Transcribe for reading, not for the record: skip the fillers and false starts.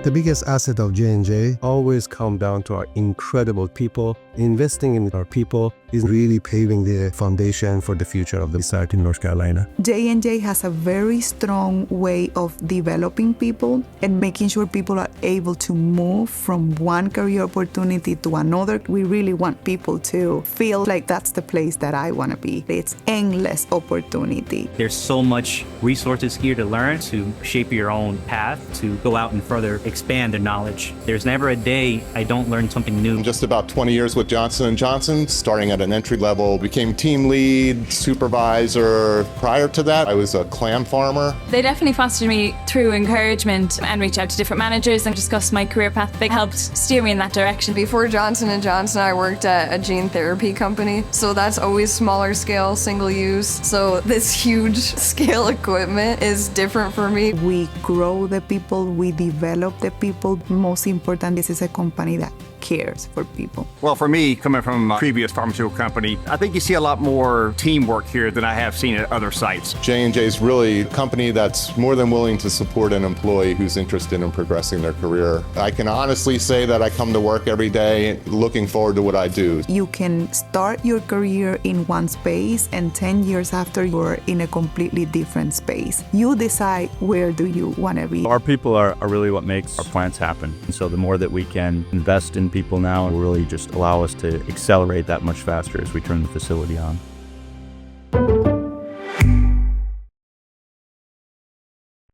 The biggest asset of J&J always come down to our incredible people. Investing in our people is really paving the foundation for the future of the site in North Carolina. J&J has a very strong way of developing people and making sure people are able to move from one career opportunity to another. We really want people to feel like that's the place that I want to be. It's endless opportunity. There's so much resources here to learn, to shape your own path, to go out and further expand their knowledge. There's never a day I don't learn something new. Just about 20 years with Johnson & Johnson, starting at an entry level, became team lead, supervisor. Prior to that, I was a clam farmer. They definitely fostered me through encouragement and reached out to different managers and discussed my career path. They helped steer me in that direction. Before Johnson & Johnson, I worked at a gene therapy company, so that's always smaller scale, single use. So this huge scale equipment is different for me. We grow the people, we develop the people. Most important, this is a company that cares for people. Well, for me, coming from a previous pharmaceutical company, I think you see a lot more teamwork here than I have seen at other sites. J&J is really a company that's more than willing to support an employee who's interested in progressing their career. I can honestly say that I come to work every day looking forward to what I do. You can start your career in one space and 10 years after you're in a completely different space. You decide where do you want to be. Our people are really what makes our plants happen. And so the more that we can invest in people now will really just allow us to accelerate that much faster as we turn the facility on.